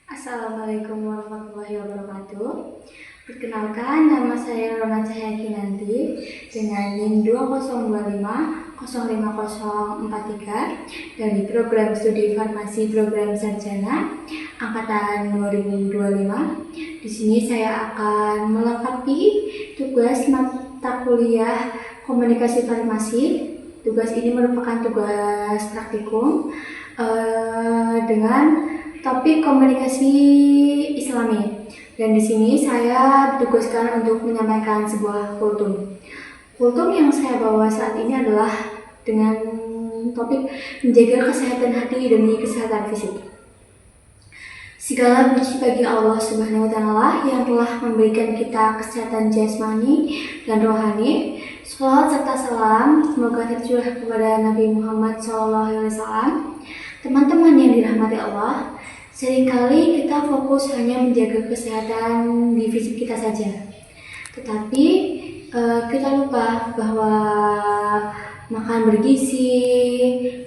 Assalamualaikum warahmatullahi wabarakatuh. Perkenalkan, nama saya Rona Cahaya Kinanti dengan NIM 2025 05043 dari Program Studi Farmasi Program Sarjana Angkatan 2025. Di sini saya akan melengkapi tugas mata kuliah Komunikasi Farmasi. Tugas ini merupakan tugas praktikum dengan topik komunikasi Islami. Dan di sini saya ditugaskan untuk menyampaikan sebuah kultum. Kultum yang saya bawa saat ini adalah dengan topik menjaga kesehatan hati demi kesehatan fisik. Segala puji bagi Allah Subhanahu wa Ta'ala yang telah memberikan kita kesehatan jasmani dan rohani. Shalawat serta salam semoga tercurah kepada Nabi Muhammad SAW. Teman-teman yang dirahmati Allah, seringkali kita fokus hanya menjaga kesehatan di fisik kita saja. Tetapi kita lupa bahwa makan bergizi,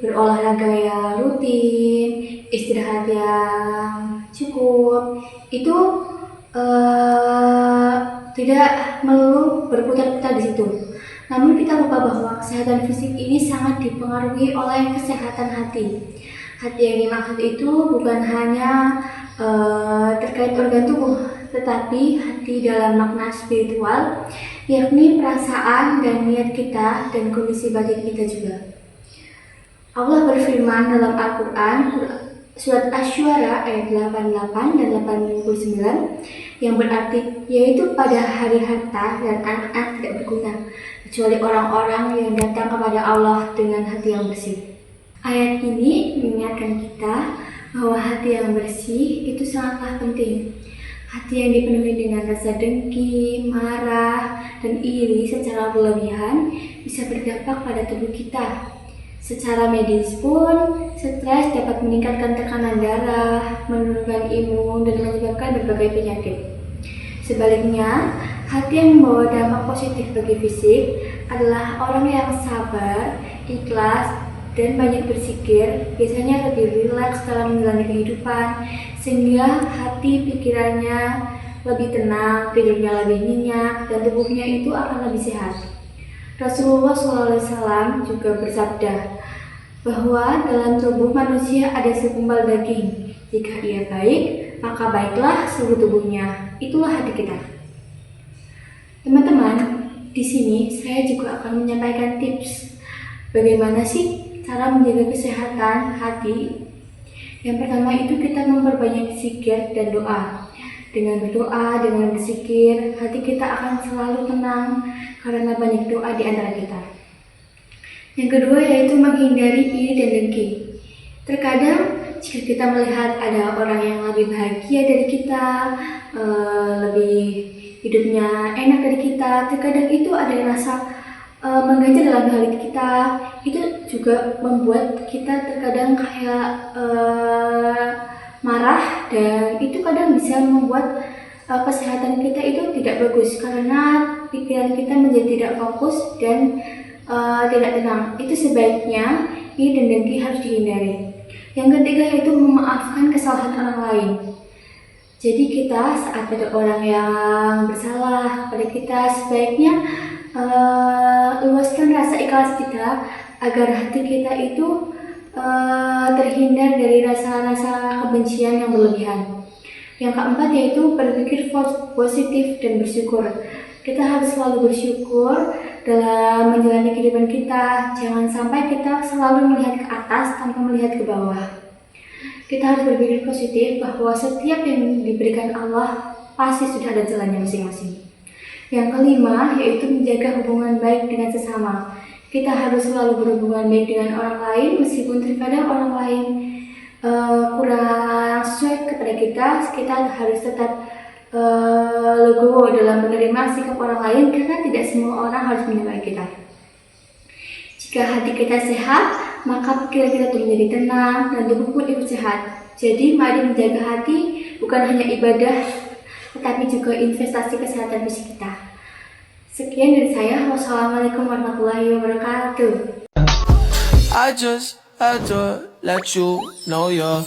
berolahraga yang rutin, istirahat yang cukup, itu tidak melulu berputar-putar di situ. Namun kita lupa bahwa kesehatan fisik ini sangat dipengaruhi oleh kesehatan hati. Hati yang dimaksud itu bukan hanya terkait organ tubuh, tetapi hati dalam makna spiritual, yakni perasaan dan niat kita dan kondisi batin kita juga. Allah berfirman dalam Al-Quran, Surat Asy-Syu'ara ayat 88 dan 89, yang berarti, yaitu pada hari harta dan anak-anak tidak berguna, kecuali orang-orang yang datang kepada Allah dengan hati yang bersih. Ayat ini mengingatkan kita bahwa hati yang bersih itu sangatlah penting. Hati yang dipenuhi dengan rasa dengki, marah, dan iri secara berlebihan bisa berdampak pada tubuh kita. Secara medis pun, stres dapat meningkatkan tekanan darah, menurunkan imun, dan menyebabkan berbagai penyakit. Sebaliknya, hati yang membawa dampak positif bagi fisik adalah orang yang sabar, ikhlas, dan banyak berpikir, biasanya lebih rileks dalam menjalani kehidupan, sehingga hati pikirannya lebih tenang, tidurnya lebih nyenyak, dan tubuhnya itu akan lebih sehat. Rasulullah SAW juga bersabda bahwa dalam tubuh manusia ada segumpal daging. Jika ia baik, maka baiklah seluruh tubuhnya. Itulah hati kita. Teman-teman, di sini saya juga akan menyampaikan tips bagaimana sih cara menjaga kesehatan hati. Yang pertama itu kita memperbanyak zikir dan doa. Dengan berdoa, dengan berzikir, hati kita akan selalu tenang karena banyak doa di antara kita. Yang kedua yaitu menghindari iri dan dengki. Terkadang jika kita melihat ada orang yang lebih bahagia dari kita, lebih hidupnya enak dari kita, terkadang itu ada rasa mengganjal dalam hati kita. Itu juga membuat kita terkadang kayak marah, dan itu kadang bisa membuat kesehatan kita itu tidak bagus karena pikiran kita menjadi tidak fokus dan tidak tenang. Itu sebaiknya iri dan dengki harus dihindari. Yang ketiga yaitu memaafkan kesalahan orang lain. Jadi kita saat ada orang yang bersalah pada kita, sebaiknya luaskan rasa ikhlas kita agar hati kita itu terhindar dari rasa-rasa kebencian yang berlebihan. Yang keempat yaitu berpikir positif dan bersyukur. Kita harus selalu bersyukur dalam menjalani kehidupan kita. Jangan sampai kita selalu melihat ke atas tanpa melihat ke bawah. Kita harus berpikir positif bahwa setiap yang diberikan Allah pasti sudah ada jalannya masing-masing. Yang kelima yaitu menjaga hubungan baik dengan sesama. Kita harus selalu berhubungan baik dengan orang lain, meskipun terkadang orang lain kurang sesuai kepada kita. Kita harus tetap legowo dalam menerima sikap orang lain, karena tidak semua orang harus menyukai kita. Jika hati kita sehat, maka pikiran kita menjadi tenang dan tubuh pun ikut sehat. Jadi mari menjaga hati bukan hanya ibadah, tetapi juga investasi kesehatan fisik kita. Sekian dari saya. Wassalamualaikum warahmatullahi wabarakatuh. I just had to let you know you're